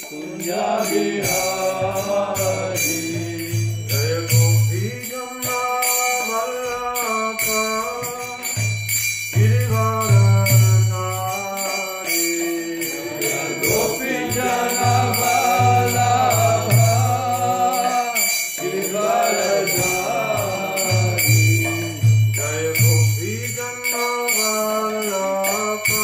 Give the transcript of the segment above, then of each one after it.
Kunja Bihari. Jaya Gopi Janna Vallabha Girivardhari. Jaya Gopi Janna Vallabha Girivardhari. Jaya Gopi Janna Vallabha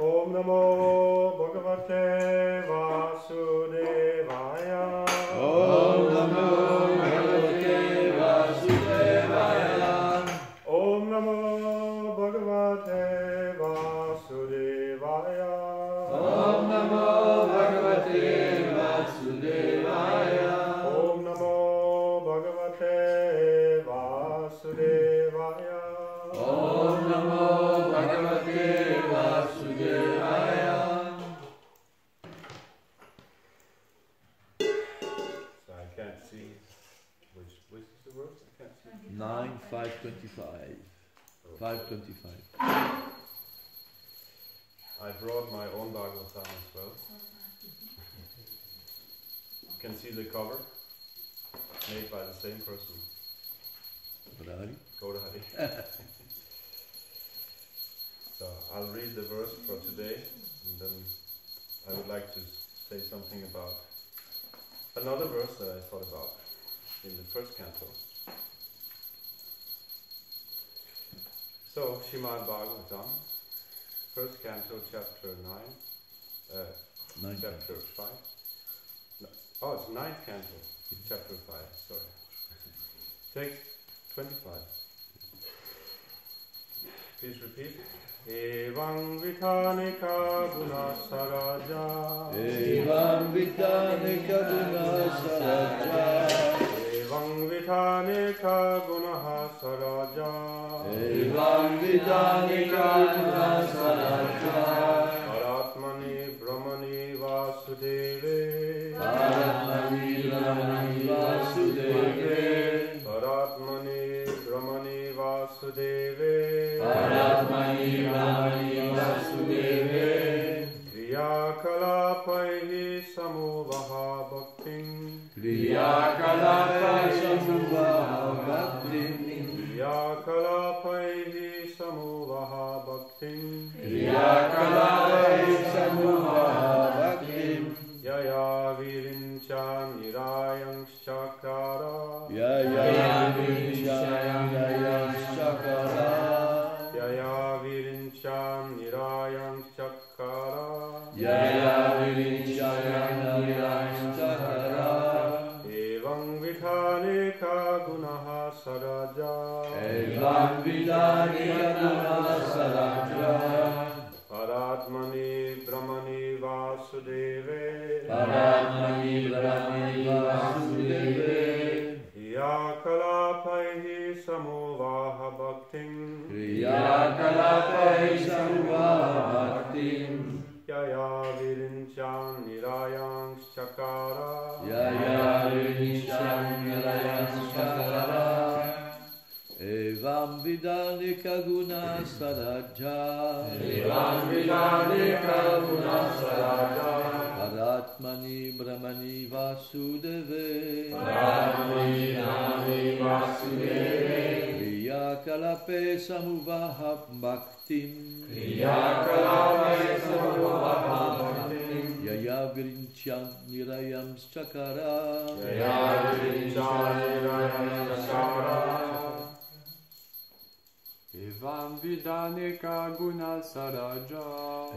Om Namo Bhagavate Vasudevaya. Om Namo Bhagavate Vasudevaya. Om Namo Bhagavate Vasudevaya. Om Namo Bhagavate Vasudevaya. Om Namo Bhagavate Vasudevaya. Om Namo Bhagavate Vasudevaya. So I can't see which is the verse? I can't see. 9:525. 5:25. I brought my own Bhagavatam as well. You can see the cover, made by the same person. Radhi? Go to Hari. So I'll read the verse for today, and then I would like to say something about another verse that I thought about in the first canto. So, Srimad Bhagavatam, first canto, chapter 9, chapter 5. No, oh, it's 9th canto, chapter 5, sorry. Text 25. Please repeat. Evam vitanika gunasaraja. Evam vitanika gunasaraja. Evam vitanika gunasaraja. Evam vitanika gunasaraja. Paratmani brahmani vasudeve. Paratmani brahmani vasudeve. Paratmani brahmani vasudeve. Paratmani brahmani vasudeve. Kriyakalapaihi samuvaha bhaktim. Kriyakalapaihi samuvaha bhaktim. Kriyakalapaihi samuvaha bhaktim. Kriyakalapaihi samuvaha bhaktim. Yaya virincha nirayanshakara. Yaya virincha nirayanshakara. Yaya virincha nirayanshakara. Yaya virincha nirayanshakara. Evam vidhanika gunaha saraja. Evam vidhanika gunaha saraja. Paratmani brahmani vasudeve. Paratmani brahmani vasudeve. Yakalapaihi samuvaha bhaktim. Kriyakalapaihi samuvaha bhaktim. Yaya virinchan nirayanshakara. Yaya virincha nirayanshakara. Evam vidanika gunasaraja. Evam vidanika gunasaraja. Paratmani brahmani vasudeve. Paratmani brahmani vasudeve. Kriyakalape samuvaha bhaktim. Kriyakalape samuvaha bhaktim. Yaya virincha nirayanshakara. Yaya virincha nirayanshakara. Evam vidanika gunasaraja.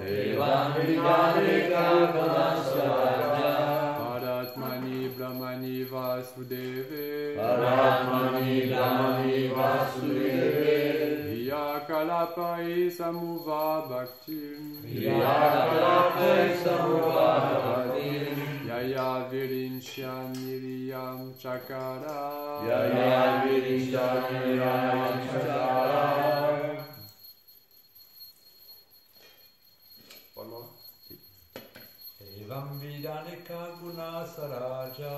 Evam vidanika gunasaraja. Paratmani brahmani vasudeve. Paratmani brahmani vasudeve. Yakalapai samuva bhaktim. Kriyakalapai samuvaha bhaktim. Yaya virincha niriyam chakara. Yaya virincha nirayanshakara. One more. Evam vidanika gunasaraja.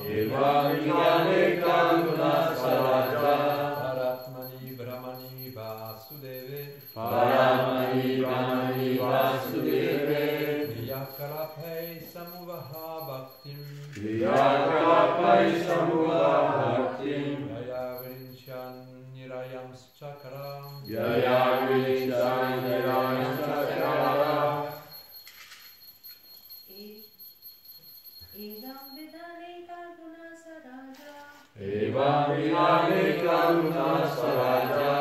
Evam vidanika gunasaraja. Paratmani brahmani vasudeve. Paratmani brahmani vasudeve. Kriyakalapai samuvaha bhaktim. Kriyakalapai samuvaha bhaktim. Yaya virinchan nirayam chakara. Yaya virincha nirayanshakara. Evam vidanika gunasaraja. Evam vidanika gunasaraja.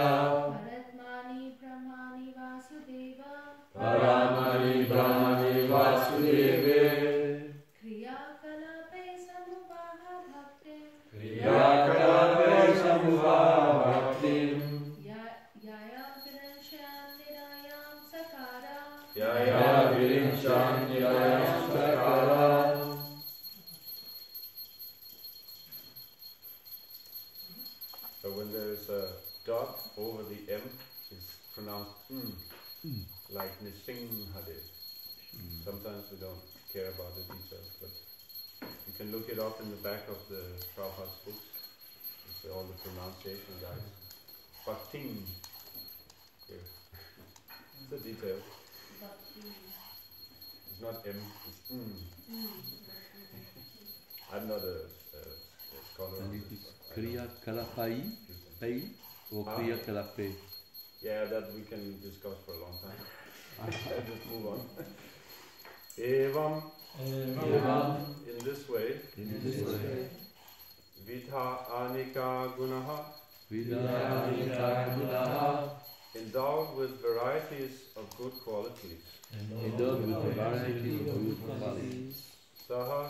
Paratmani brahmani vasudeva. Paratmani brahmani vasudeve. Kriyakalape samuvaha bhaktim. Kriyakalapai samuvaha bhaktim. Yaya virincha nirayam sakara. Yaya virincha nirayanshakara. So when there's a dot over the M, it's pronounced like Nishinghade. Sometimes we don't care about the details, but you can look it up in the back of the Prabhupada's books. It's all the pronunciation guides. Bhaktim. Here. It's a detail. It's not M, it's I'm not a scholar. And it is Kriya Kalapai, Pay, or Kriya Kalape? Yeah, that we can discuss for a long time. Let's just move on. Evam, in this way, Vidha Anika Gunaha, endowed with varieties of good qualities. Saha,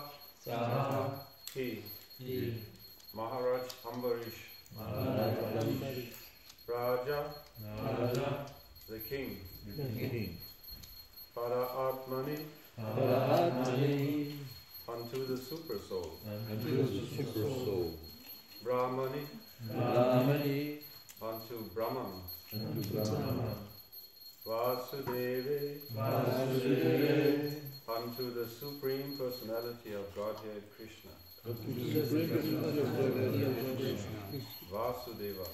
he, Maharaj Ambarish, Raja, the king, Para Atmani, unto the super soul, Brahmani, unto Brahman, Vasudeve, unto the Supreme Personality of Godhead Krishna. Vasudeva.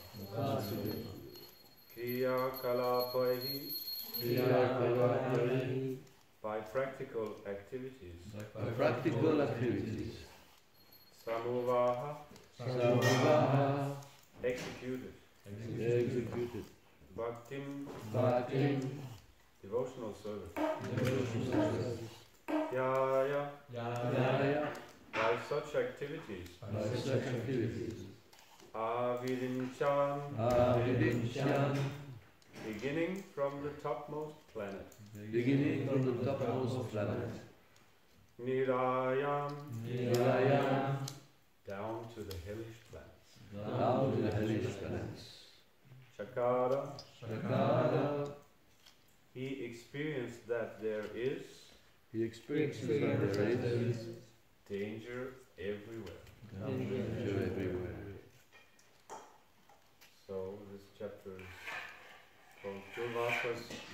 Kriya Kalapahi, by practical activities. Samuvaha, executed. Bhaktim, devotional service. Yaya, by such activities. Avirinchan, beginning from the topmost planet. Nirayam, down to the hellish planets. Chakara, he experienced that there is danger everywhere. So this chapter is called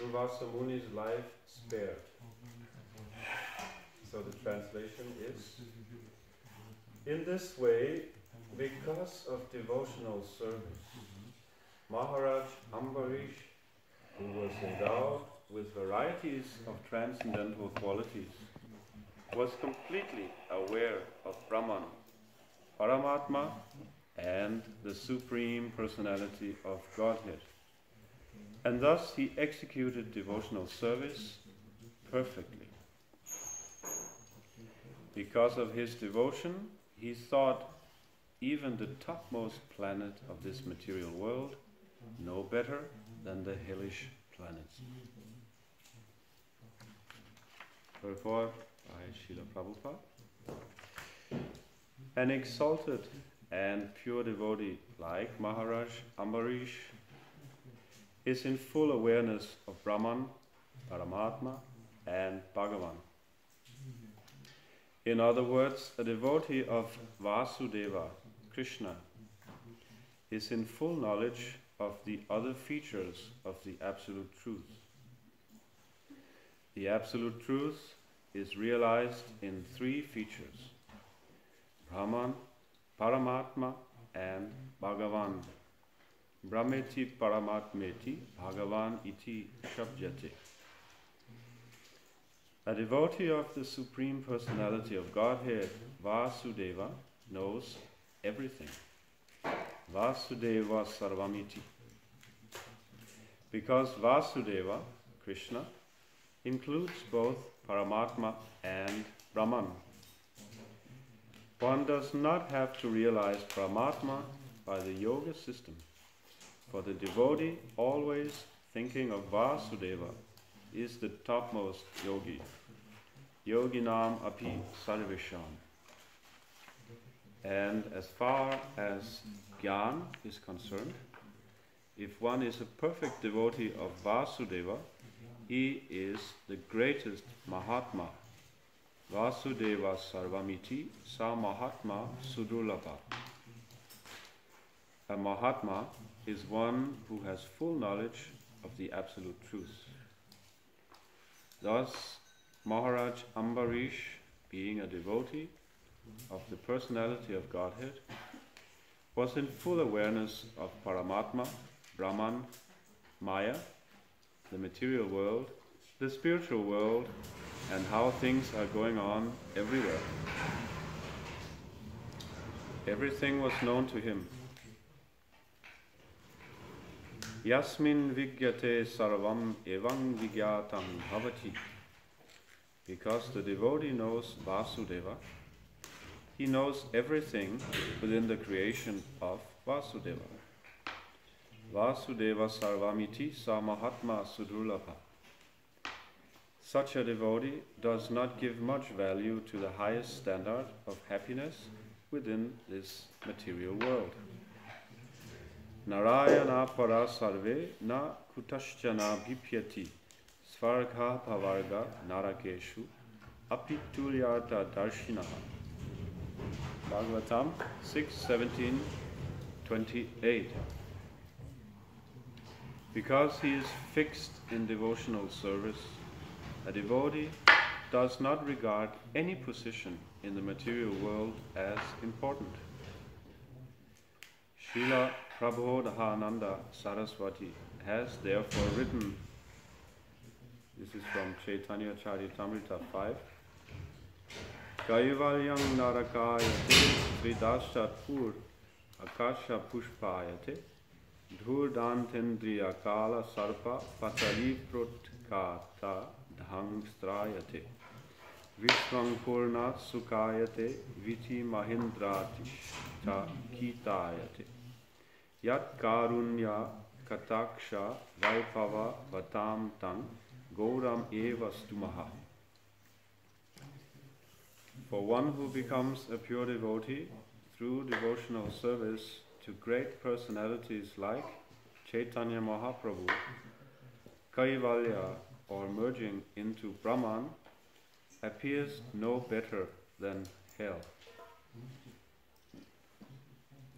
Durvasa Muni's life spared. So the translation is, in this way, because of devotional service, Maharaj Ambarish, who was endowed with varieties of transcendental qualities, was completely aware of Brahman, Paramatma, and the Supreme Personality of Godhead. And thus he executed devotional service perfectly. Because of his devotion, he thought even the topmost planet of this material world no better than the hellish planets. Purport by Srila Prabhupada. An exalted and pure devotee like Maharaj Ambarish is in full awareness of Brahman, Paramatma, and Bhagavan. In other words, a devotee of Vasudeva, Krishna, is in full knowledge of the other features of the Absolute Truth. The Absolute Truth is realized in three features: Brahman, Paramatma, and Bhagavan. Brahmeti Paramatmeti Bhagavan iti Shabjate. A devotee of the Supreme Personality of Godhead, Vasudeva, knows everything. Vasudeva Sarvamiti. Because Vasudeva, Krishna, includes both Paramatma and Brahman. One does not have to realize Paramatma by the yoga system, for the devotee, always thinking of Vasudeva, is the topmost yogi. Yoginam api sarvesham. And as far as Gyan is concerned, if one is a perfect devotee of Vasudeva, he is the greatest Mahatma. Vasudeva Sarvamiti Sa Mahatma Sudurlabha. A Mahatma is one who has full knowledge of the Absolute Truth. Thus, Maharaj Ambarish, being a devotee of the Personality of Godhead, was in full awareness of Paramatma, Brahman, Maya, the material world, the spiritual world, and how things are going on everywhere. Everything was known to him. Yasmin vigyate sarvam evang vigyatam bhavati. Because the devotee knows Vasudeva, he knows everything within the creation of Vasudeva. Vasudeva sarvamiti sa mahatma sudurlabha. Such a devotee does not give much value to the highest standard of happiness within this material world. Narayana para sarve na kutaschana bhipyati svargha pavarga narakeshu apitulyarta darshinaha. Bhagavatam 6:17-28. Because he is fixed in devotional service, a devotee does not regard any position in the material world as important. Srila Prabodhananda Saraswati has therefore written, this is from Chaitanya Charitamrita 5, Kaivalyam narakayate tridashat pur akasha pushpayate dhurdantendriya kala sarpa patali protkata dhangstrayate vishwang purnat sukayate viti mahindratishtha kitayate yat karunya kataksha vaipava vatam tang gauram eva stumaha. For one who becomes a pure devotee through devotional service to great personalities like Chaitanya Mahaprabhu, Kaivalya, or merging into Brahman, appears no better than hell.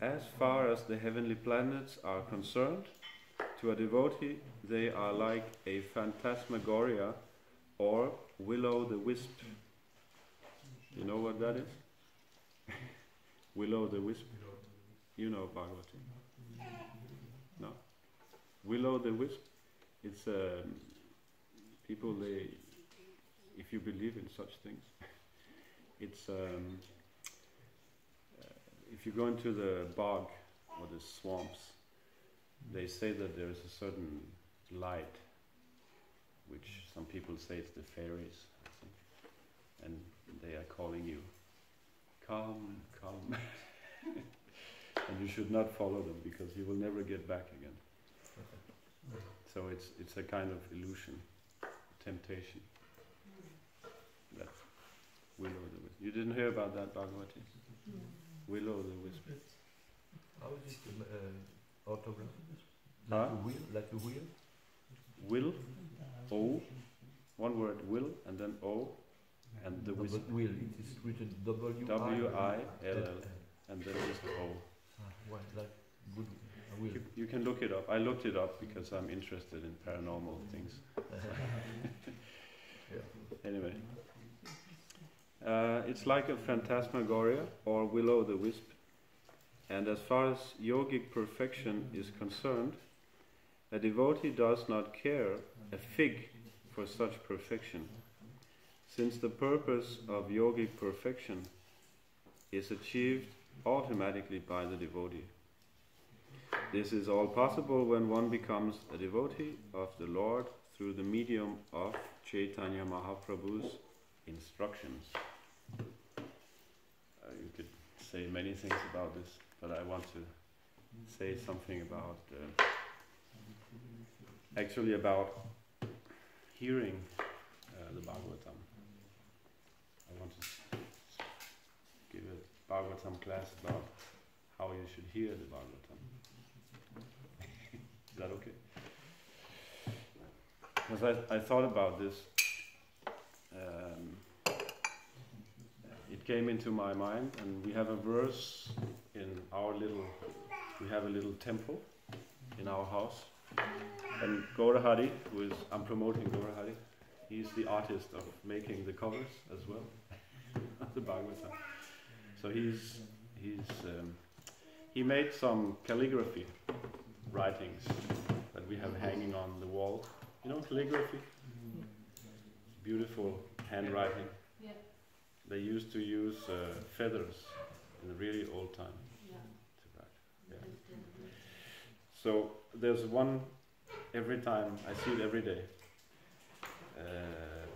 As far as the heavenly planets are concerned, to a devotee they are like a phantasmagoria or will-o'-the-wisp. You know what that is? Will-o'-the-wisp? You know Bhagavati? No. Will-o'-the-wisp? It's people, they, if you believe in such things, it's if you go into the bog or the swamps, they say that there is a certain light, which some people say it's the fairies, I think, and they are calling you, come, come. And you should not follow them because you will never get back again. So it's a kind of illusion, temptation. That's will-o'-the-wisp. You didn't hear about that, Bhagavati? Will-o'-the-wisp. How is it orthograph? Huh? Like a wheel? Like a wheel? Will, O, one word, will, and then O, and the No, wisp. but wheel, it is written W-I-L-L. W-I-L-L, and then just O. Why? Like good wheel. You can look it up. I looked it up because I'm interested in paranormal things. Anyway, it's like a phantasmagoria or will-o'-the-wisp. And as far as yogic perfection is concerned, a devotee does not care a fig for such perfection, since the purpose of yogic perfection is achieved automatically by the devotee. This is all possible when one becomes a devotee of the Lord through the medium of Chaitanya Mahaprabhu's instructions. You could say many things about this, but I want to say something about actually about hearing the Bhagavatam. I want to give a Bhagavatam class about how you should hear the Bhagavatam. Is that okay? Because I thought about this. It came into my mind, and we have a verse in our we have a little temple in our house. And Gaurahari, I'm promoting Gaurahari, he's the artist of making the covers as well, of the Bhagavatam. So he made some calligraphy writings that we have hanging on the wall. You know calligraphy? Beautiful handwriting. Yeah. They used to use feathers in the really old time Yeah. to write. Yeah. So there's one every time. I see it every day.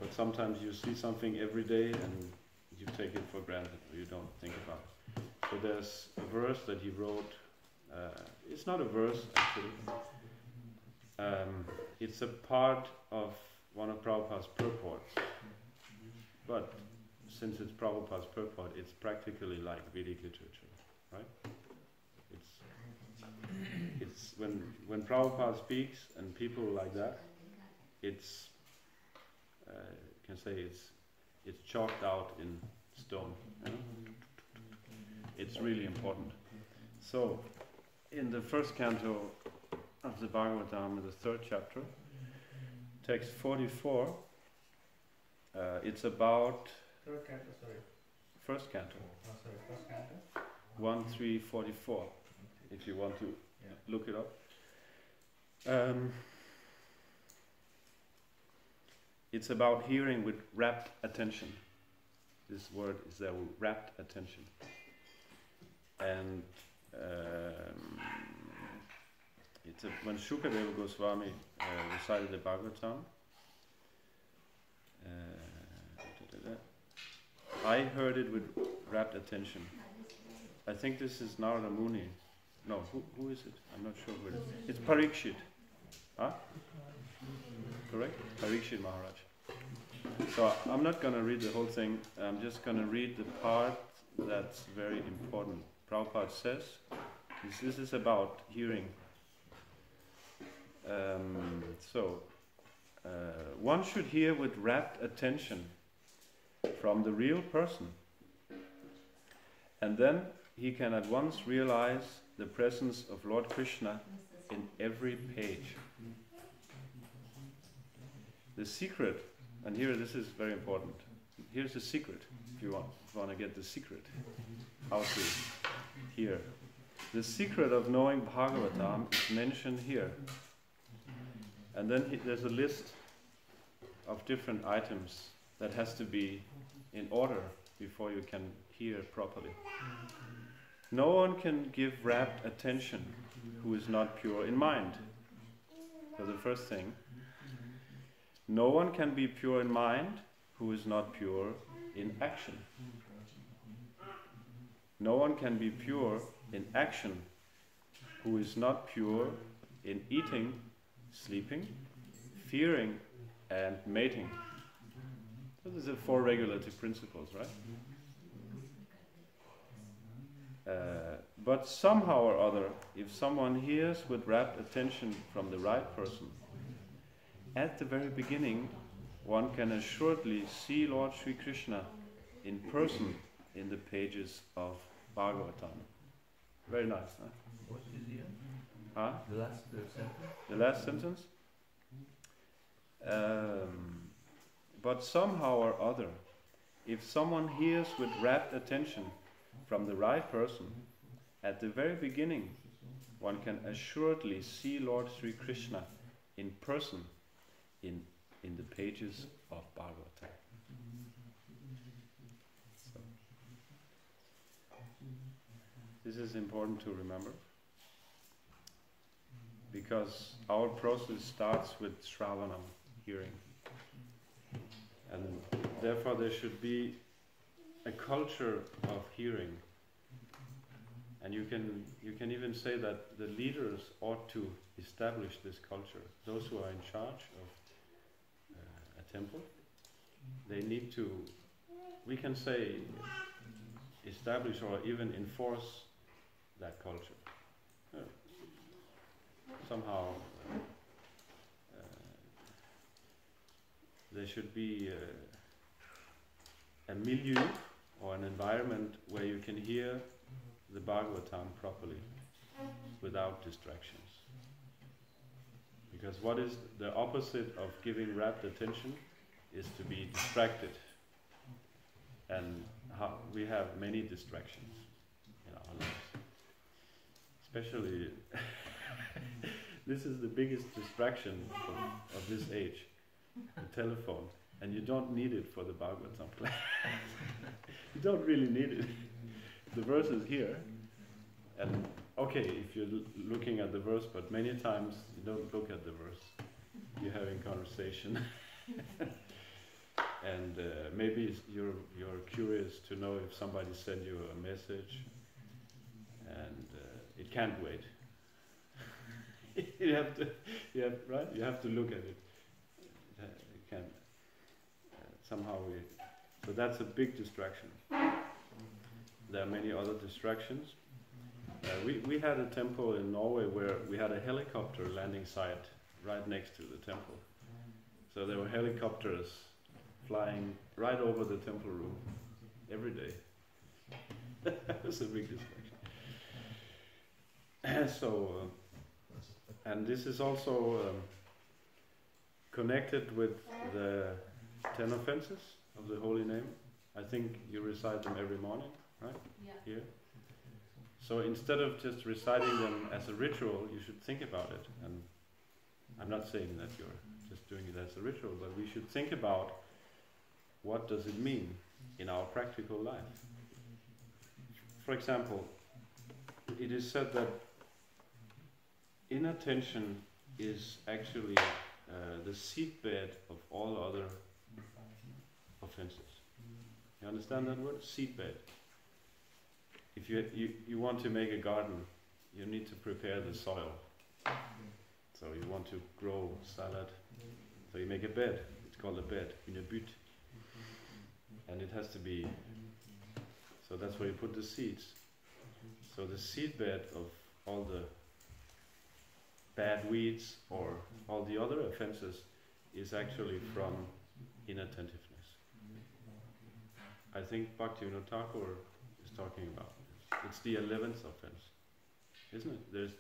But sometimes you see something every day and you take it for granted, or you don't think about it. So there's a verse that he wrote. It's not a verse, actually. It's a part of one of Prabhupada's purports. But since it's Prabhupada's purport, it's practically like Vedic literature, right? It's when Prabhupada speaks and people like that, it's you can say it's chalked out in stone. You know? It's really important. So, in the first canto of the Bhagavatam, in the third chapter, text 44, it's about Third canto, sorry. first canto, Oh, sorry, first canto. 1:3:44, if you want to look it up. It's about hearing with rapt attention. This word is there, rapt attention. And it's when Shukadeva Goswami recited the Bhagavatam, I heard it with rapt attention. I think this is Narada Muni. No, who is it? I'm not sure who it is. It's Parikshit. Huh? Correct? Parikshit Maharaj. So I'm not going to read the whole thing. I'm just going to read the part that's very important. Prabhupada says, this is about hearing. One should hear with rapt attention from the real person. And then he can at once realize the presence of Lord Krishna in every page. The secret, and here this is very important. Here's the secret, if you want to get the secret. How to hear. The secret of knowing Bhagavatam is mentioned here. And then there's a list of different items that has to be in order before you can hear properly. No one can give rapt attention who is not pure in mind. So the first thing, no one can be pure in mind who is not pure in action. No one can be pure in action who is not pure in eating, sleeping, fearing, and mating. So these are 4 regulative principles, right? But somehow or other, if someone hears with rapt attention from the right person, at the very beginning, one can assuredly see Lord Sri Krishna in person in the pages of Bhagavatam. Very nice, huh? What is the end? Huh? The last sentence? The last sentence? But somehow or other, if someone hears with rapt attention from the right person, at the very beginning, one can assuredly see Lord Sri Krishna in person in the pages of Bhagavatam. So, this is important to remember, because our process starts with Shravanam, hearing. And therefore there should be a culture of hearing. And you can even say that the leaders ought to establish this culture. Those who are in charge of a temple, they need to, we can say, establish or even enforce that culture. Somehow there should be a milieu or an environment where you can hear the Bhagavatam properly without distractions. Because what is the opposite of giving rapt attention is to be distracted. And we have many distractions in our lives. Especially, this is the biggest distraction of this age, the telephone. And you don't need it for the Bhagavatam class. You don't really need it. The verse is here, and okay, if you're looking at the verse, but many times you don't look at the verse. You're having conversation, and maybe you're curious to know if somebody sent you a message, and it can't wait. You have to look at it. It can somehow so that's a big distraction. There are many other distractions. We had a temple in Norway where we had a helicopter landing site right next to the temple. So there were helicopters flying right over the temple room every day. That was a big distraction. So, and this is also connected with the 10 offenses of the holy name. I think you recite them every morning, right? Yeah. Here. So instead of just reciting them as a ritual, you should think about it. And I'm not saying that you're just doing it as a ritual, but we should think about what does it mean in our practical life. For example, it is said that inattention is actually the seedbed of all other offenses. You understand that word? Seedbed. If you want to make a garden, you need to prepare the soil. So you want to grow salad, so you make a bed. It's called a bed, une butte. And it has to be, so that's where you put the seeds. So the seedbed of all the bad weeds or all the other offenses is actually from inattentiveness. I think Bhaktivinoda Thakur is talking about this. It's the 11th offense, isn't it?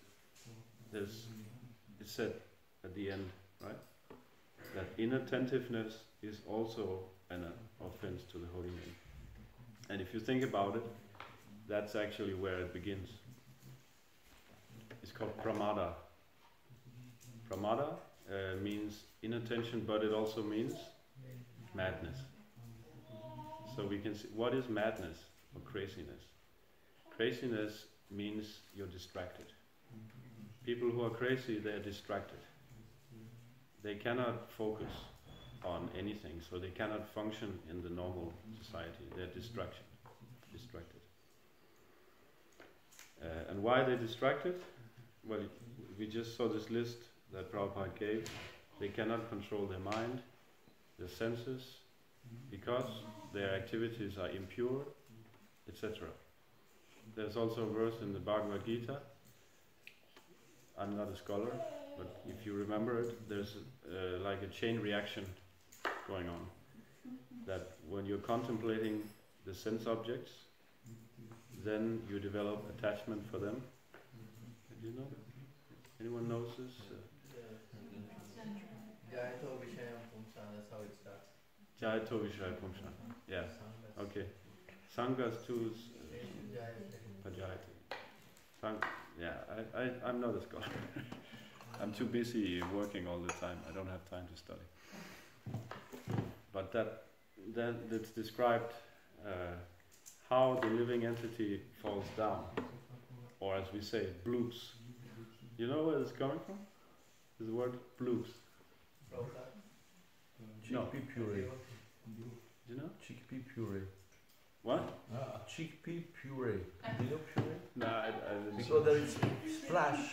It's said at the end, right? That inattentiveness is also an offense to the holy name. And if you think about it, that's actually where it begins. It's called pramada. Pramada means inattention, but it also means madness. So we can see, what is madness or craziness? Craziness means you're distracted. People who are crazy, they are distracted. They cannot focus on anything, so they cannot function in the normal society. They're distracted. And why are they distracted? Well, we just saw this list that Prabhupada gave. They cannot control their mind, their senses, because their activities are impure, etc. There's also a verse in the Bhagavad Gita. I'm not a scholar, but if you remember it, there's like a chain reaction going on. That when you're contemplating the sense objects, then you develop attachment for them. Did you know that? Anyone knows this? Jayato Vishayam Pumsa, that's how it starts. Jayato Vishaya Pumsa. Yeah. Okay. Sangas too. Pajayati. Yeah, I'm not a scholar. I'm too busy working all the time. I don't have time to study. But that's described how the living entity falls down, or as we say, bloops. You know where it's coming from? The word bloops. No. Chickpea puree. You know? Chickpea puree. What? Chickpea puree. Do you know puree? No, I didn't. Because there is splash,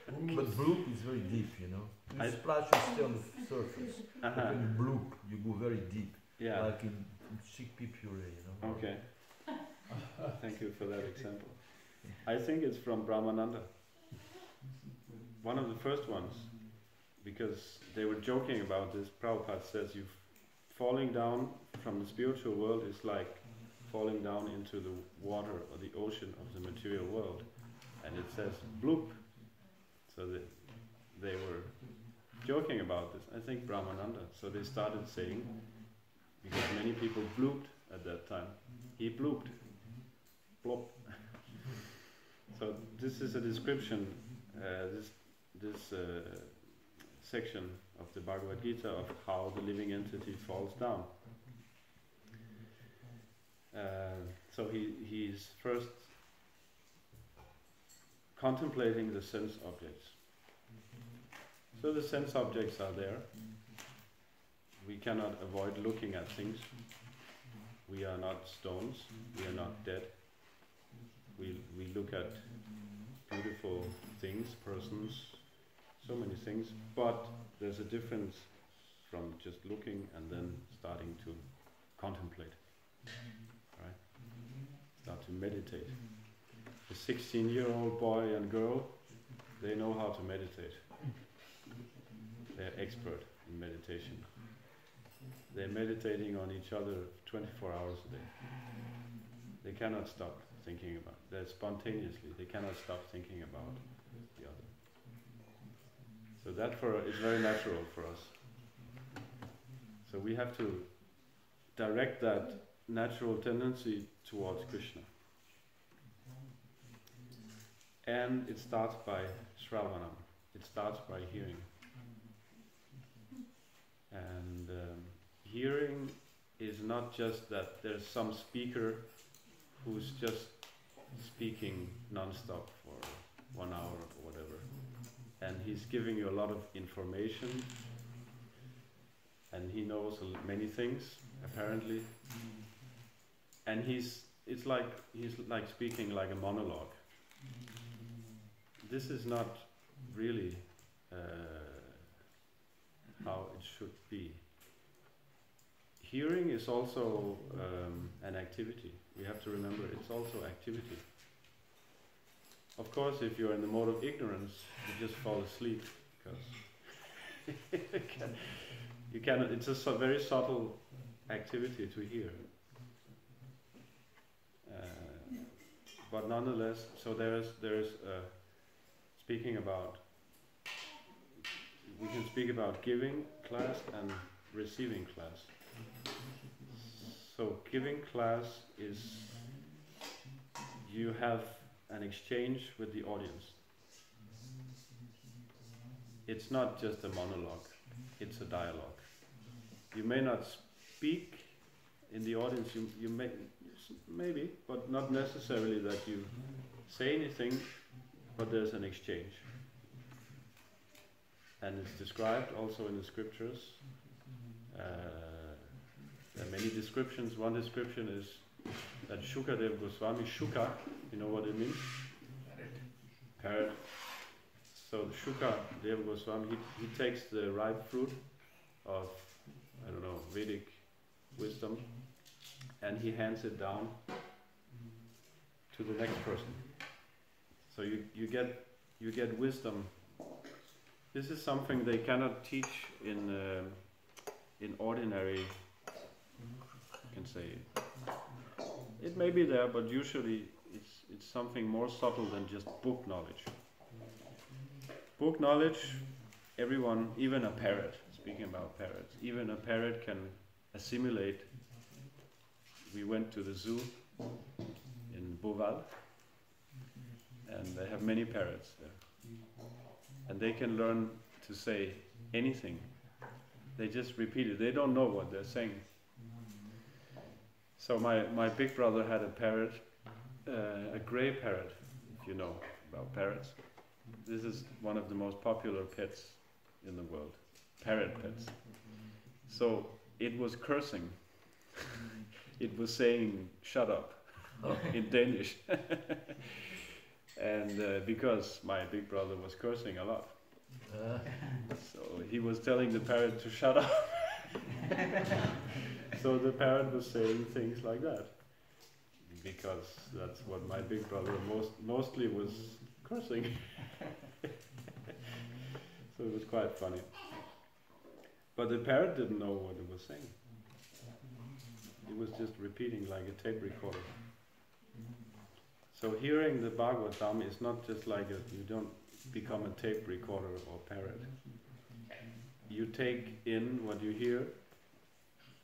but bloop is very deep, you know. You splash, you stay on the surface. But when you bloop, you go very deep. Yeah. Like in chickpea puree, you know. Okay. Thank you for that example. I think it's from Brahmananda. One of the first ones, because they were joking about this. Prabhupada says you falling down from the spiritual world is like falling down into the water or the ocean of the material world, and it says bloop. So they were joking about this. I think Brahmananda. So they started saying, because many people blooped at that time, he blooped, plop. So this is a description. This section of the Bhagavad Gita of how the living entity falls down. So he's first contemplating the sense objects. So the sense objects are there. We cannot avoid looking at things. We are not stones. We are not dead. We look at beautiful things, persons, so many things. But there's a difference from just looking and then starting to contemplate. Right? Start to meditate. A 16-year-old boy and girl, they know how to meditate. They're expert in meditation. They're meditating on each other 24 hours a day. They cannot stop thinking about it. They're spontaneously, they cannot stop thinking about the other. So that is very natural for us. So we have to direct that natural tendency towards Krishna. And it starts by Shravanam. It starts by hearing. And hearing is not just that there's some speaker who's just speaking non-stop for 1 hour or whatever. And he's giving you a lot of information. And he knows many things, apparently. And he's like speaking like a monologue. This is not really how it should be. Hearing is also an activity. We have to remember it's also activity. Of course, if you're in the mode of ignorance, you just fall asleep because you cannot. It's a very subtle activity to hear. But nonetheless, so there is speaking about. We can speak about giving class and receiving class. So giving class is you have an exchange with the audience. It's not just a monologue, it's a dialogue. You may not speak in the audience, you may, maybe, but not necessarily that you say anything, but there's an exchange. And it's described also in the scriptures. There are many descriptions. One description is that Shukadev Goswami, Shuka, you know what it means? Parrot. So Shukadev Goswami, he takes the ripe fruit of, I don't know, Vedic wisdom, and he hands it down to the next person. So you get wisdom. This is something they cannot teach in ordinary. You can say it may be there, but usually it's something more subtle than just book knowledge. Book knowledge, everyone, even a parrot. Speaking about parrots, even a parrot can assimilate. We went to the zoo in Boval, and they have many parrots there. And they can learn to say anything. They just repeat it. They don't know what they're saying. So my big brother had a parrot, a grey parrot, if you know about parrots. This is one of the most popular pets in the world, parrot pets. So it was cursing. It was saying, "Shut up," in Danish. And because my big brother was cursing a lot. So he was telling the parrot to shut up. So the parrot was saying things like that. Because that's what my big brother mostly was cursing. So it was quite funny. But the parrot didn't know what it was saying. It was just repeating like a tape recorder. So hearing the Bhagavatam is not just like you don't become a tape recorder or parrot. You take in what you hear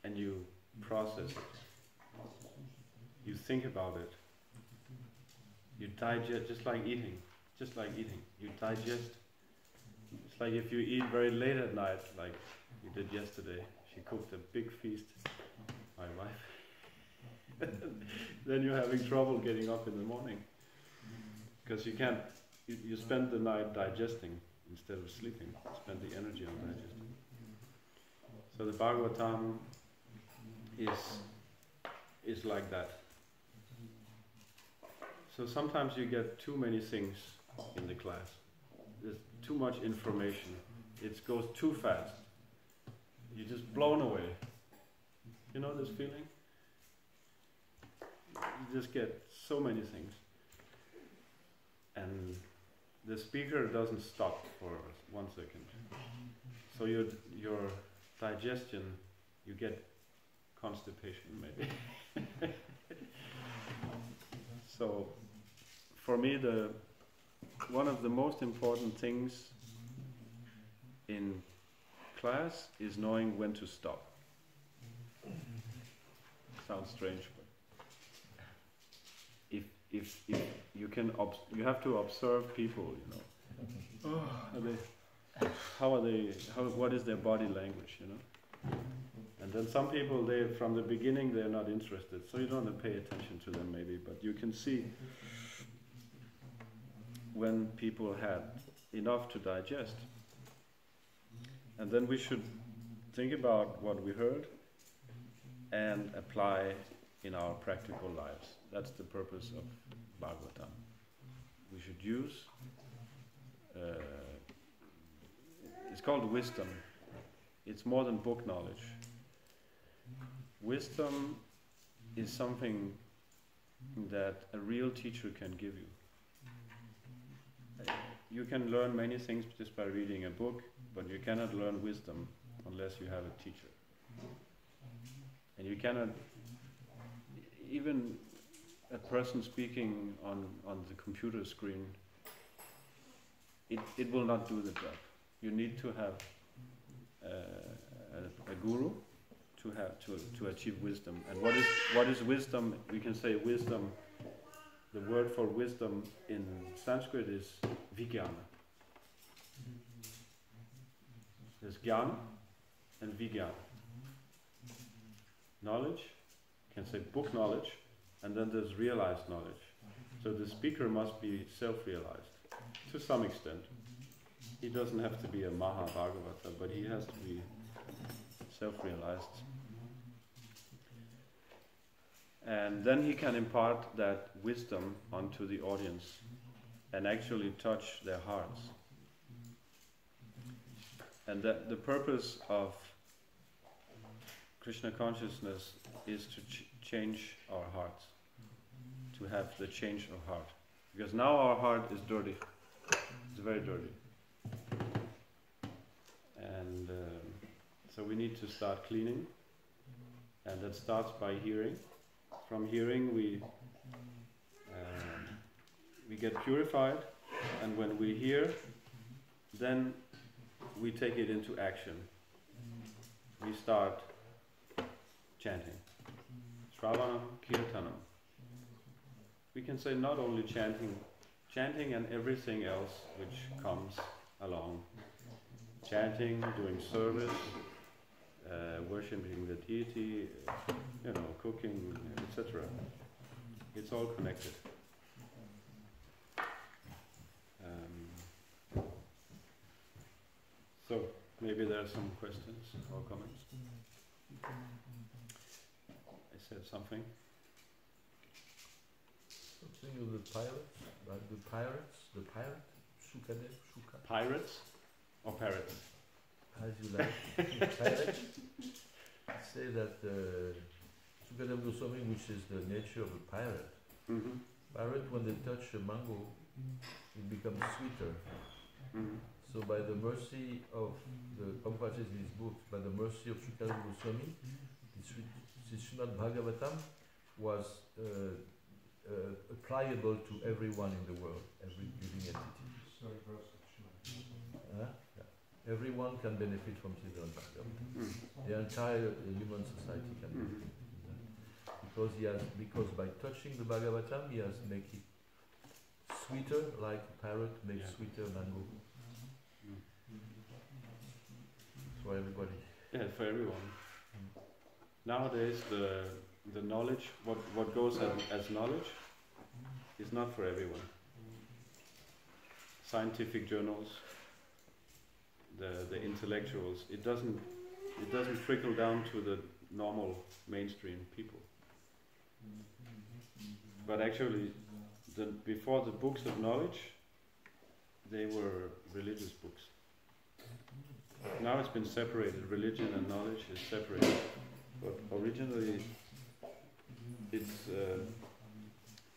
and you process it. You think about it. You digest, just like eating. You digest. It's like if you eat very late at night, like you did yesterday. She cooked a big feast, my wife. Then you're having trouble getting up in the morning. Because you can't you spend the night digesting instead of sleeping. Spend the energy on digesting. So the Bhagavatam is like that. So sometimes you get too many things in the class. There's too much information. It goes too fast. You're just blown away. You know this feeling? You just get so many things. And the speaker doesn't stop for 1 second. So your digestion, you get constipation maybe. So for me, one of the most important things in class is knowing when to stop. Sounds strange, but if you can, you have to observe people. You know, what is their body language? You know, and then some people, from the beginning they're not interested, so you don't have to pay attention to them maybe, but you can see when people had enough to digest. And then we should think about what we heard and apply in our practical lives. That's the purpose of Bhagavatam. We should use, it's called wisdom. It's more than book knowledge. Wisdom is something that a real teacher can give you. You can learn many things just by reading a book, but you cannot learn wisdom unless you have a teacher. And you cannot, even a person speaking on the computer screen, it will not do the job. You need to have a guru to achieve wisdom. And what is wisdom? We can say wisdom. The word for wisdom in Sanskrit is vijnana. There's jnana and vijnana. Knowledge, you can say book knowledge, and then there's realized knowledge. So the speaker must be self-realized to some extent. He doesn't have to be a Mahabhagavata, but he has to be self-realized. And then he can impart that wisdom onto the audience and actually touch their hearts. And that the purpose of Krishna consciousness is to change our hearts, to have the change of heart. Because now our heart is dirty. It's very dirty. And so we need to start cleaning. And that starts by hearing. From hearing we get purified, and when we hear, then we take it into action. We start chanting. Shravanam, Kirtanam. We can say not only chanting and everything else which comes along. Chanting, doing service, worshipping the deity, cooking, etc. It's all connected. So maybe there are some questions or comments. I said something. Something of the pirates, like the pirate, Shukadev, Shuka. Pirates or parrots? As you like. Pirates say that Shukadev Goswami, which is the nature of a pirate. Mm-hmm. Pirate, when they touch a mango, it becomes sweeter. Mm-hmm. So by the mercy of the Prabhupada says in his books, by the mercy of Shukadev Goswami, the Srimad Bhagavatam was applicable to everyone in the world, every living entity. Everyone can benefit from Srimad Bhagavatam. Mm-hmm. The entire human society can benefit from that. Because by touching the Bhagavatam, he has made it sweeter, like a parrot makes sweeter mango. For everybody. Yeah, for everyone. Nowadays, the knowledge, what goes as knowledge, is not for everyone. scientific journals, the intellectuals. It doesn't trickle down to the normal mainstream people. But actually, before the books of knowledge, they were religious books. Now it's been separated. Religion and knowledge is separated. But originally, it's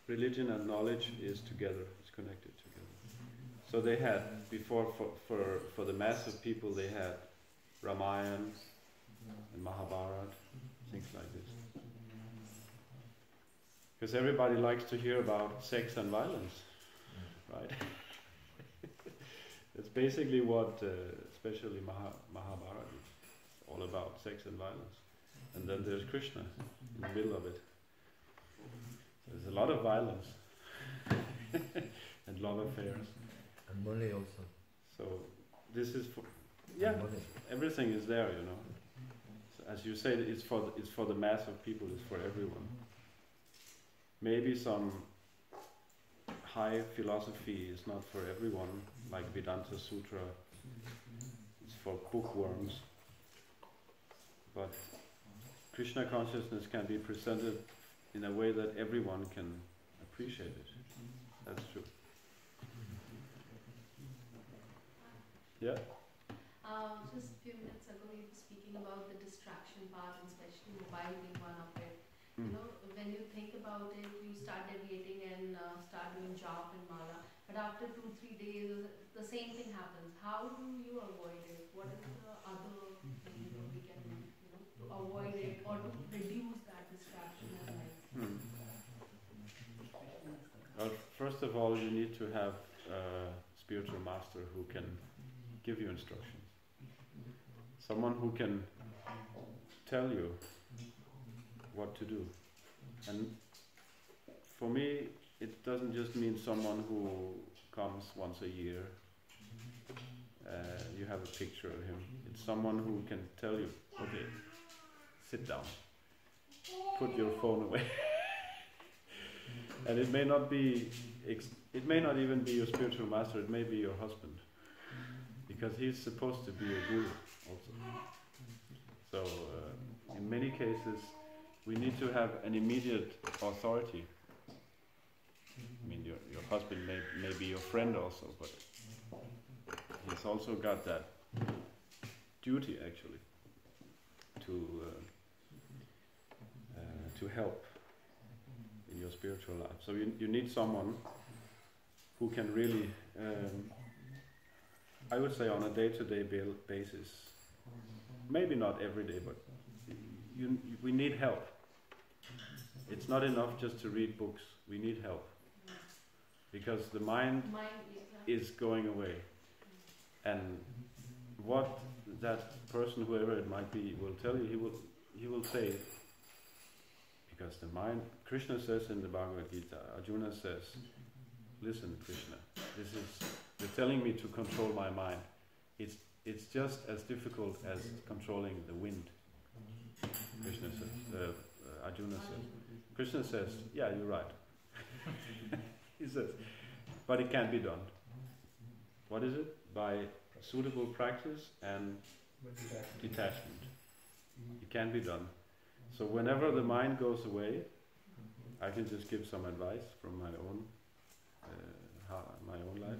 religion and knowledge is together. It's connected together. So they had before for the mass of people, they had Ramayana and Mahabharata, things like this. Because everybody likes to hear about sex and violence, right? It's basically what, especially Mahabharata, is all about, sex and violence. And then there's Krishna in the middle of it. There's a lot of violence and love affairs. And money also. So this is for, yeah, everything is there, you know. So as you say, it's for the mass of people, it's for everyone. Maybe some high philosophy is not for everyone, like Vedanta Sutra. It's for bookworms. But Krishna consciousness can be presented in a way that everyone can appreciate it. That's true. Yeah? Just a few minutes ago you were speaking about the distraction part, and especially mobile being one of it. You know, when you think about it, you start deviating and start doing japa and mala, but after 2-3 days the same thing happens. How do you avoid it? What is the other thing we can do, to avoid it or to reduce that distraction in life? Well, first of all, you need to have a spiritual master who can give you instructions. Someone who can tell you what to do. And for me, it doesn't just mean someone who comes once a year. You have a picture of him. It's someone who can tell you, okay, sit down, put your phone away. And it may not be, it may not even be your spiritual master, it may be your husband. Because he's supposed to be a guru also. So in many cases, we need to have an immediate authority. I mean, your husband may be your friend also, but he's also got that duty actually to help in your spiritual life. So you need someone who can really, I would say on a day-to-day basis, maybe not every day, but we need help. It's not enough just to read books. We need help. Because the mind is going away. And what that person, whoever it might be, will tell you, he will say, because the mind, Krishna says in the Bhagavad Gita, Arjuna says, listen Krishna, you're telling me to control my mind. It's just as difficult as controlling the wind. Krishna says, Arjuna says. Krishna says, yeah, you're right. He says, but it can be done. What is it? By suitable practice and detachment. It can be done. So whenever the mind goes away, I can just give some advice from my own life.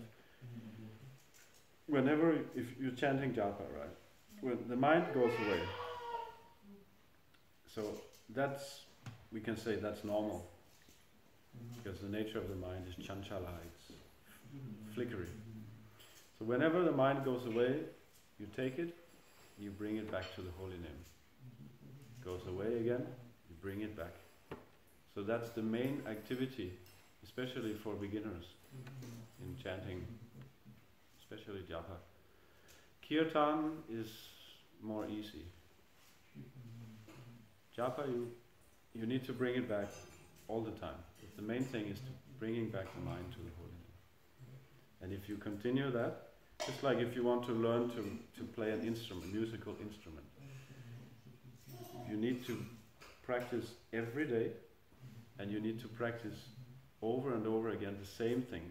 Whenever, if you're chanting japa, right? When the mind goes away, so that's, we can say that's normal. Because the nature of the mind is chanchala, it's flickering. So whenever the mind goes away, you take it, you bring it back to the holy name. It goes away again, you bring it back. So that's the main activity, especially for beginners in chanting, especially japa. Kirtan is more easy. Japa, you need to bring it back all the time. The main thing is to bringing back the mind to the holy name. And if you continue that, just like if you want to learn to play an instrument, musical instrument, you need to practice every day, and you need to practice over and over again the same thing.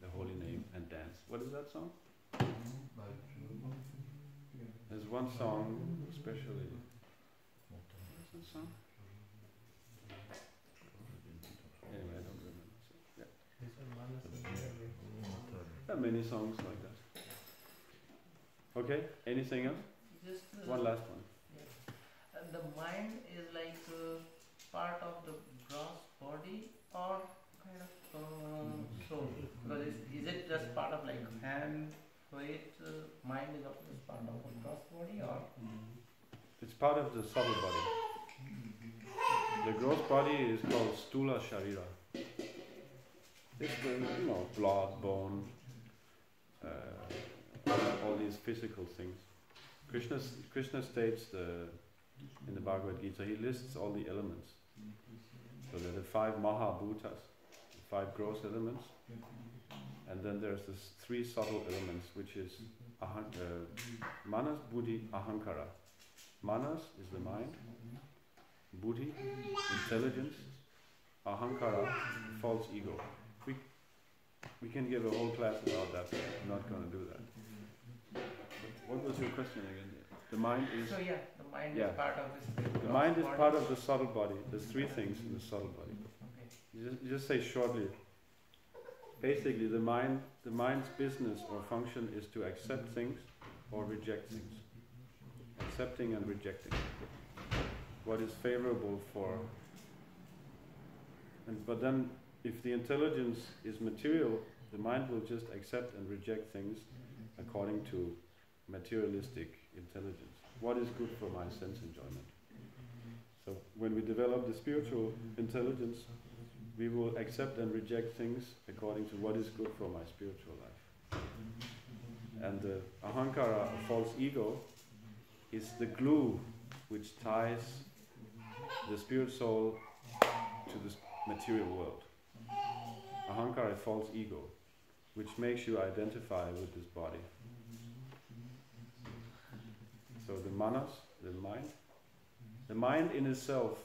the holy name, and dance. What is that song? There's one song especially. What's that song? Anyway, I don't remember. So, yeah. There are many songs like that. Okay, anything else? Just One last one. and the mind is like part of the gross body or kind of soul? Because is it just part of like hand, feet, mind is also just part of the gross body or? It's part of the subtle body. The gross body is called stula sharira. It's the blood, bone, all these physical things. Krishna states in the Bhagavad Gita, he lists all the elements. So there are the 5 Mahabhutas, 5 gross elements, and then there's this 3 subtle elements, which is Manas, Buddhi, Ahankara. Manas is the mind, Buddhi, intelligence, Ahankara, false ego. We can give a whole class about that, but I'm not going to do that. What was your question again? The mind is... So the mind Yeah. is part of this. The mind is part of the subtle body. There's 3 things in the subtle body. Okay. You just say shortly. Basically, the mind's business or function is to accept things or reject things. Accepting and rejecting. What is favorable for... But then, if the intelligence is material, the mind will just accept and reject things according to materialistic intelligence. What is good for my sense enjoyment? So when we develop the spiritual intelligence, we will accept and reject things according to what is good for my spiritual life. And the ahankara, a false ego, is the glue which ties the spirit soul to the material world. Ahankara, a false ego, which makes you identify with this body. So the manas, the mind in itself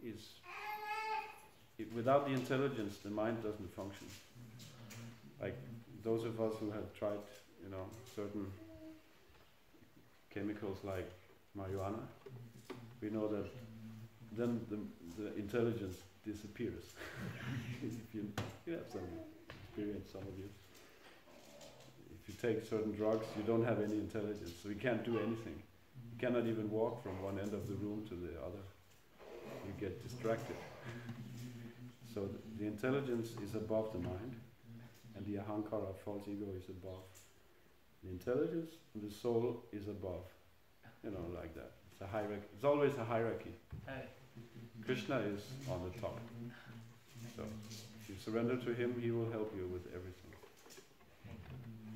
is, without the intelligence, the mind doesn't function. Like those of us who have tried, certain chemicals like marijuana, we know that then the intelligence disappears. If you have some experience, some of you. If you take certain drugs, you don't have any intelligence, so you can't do anything. You cannot even walk from one end of the room to the other. You get distracted. So the intelligence is above the mind, and the ahankara, false ego, is above. The intelligence and the soul is above. Like that. It's a hierarchy. It's always a hierarchy. Krishna is on the top. So if you surrender to him, he will help you with everything.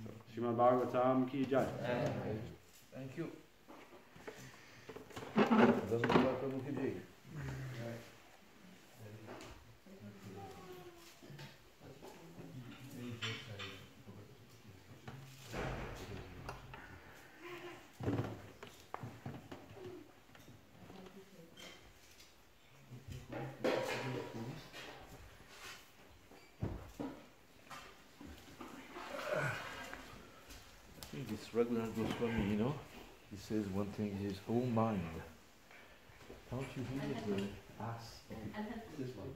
So, Srimad Bhagavatam ki jai. Thank you. Prabhu ki jai. This Raghunath Goswami, he says one thing is, oh mind, don't you hear the ass? And This one.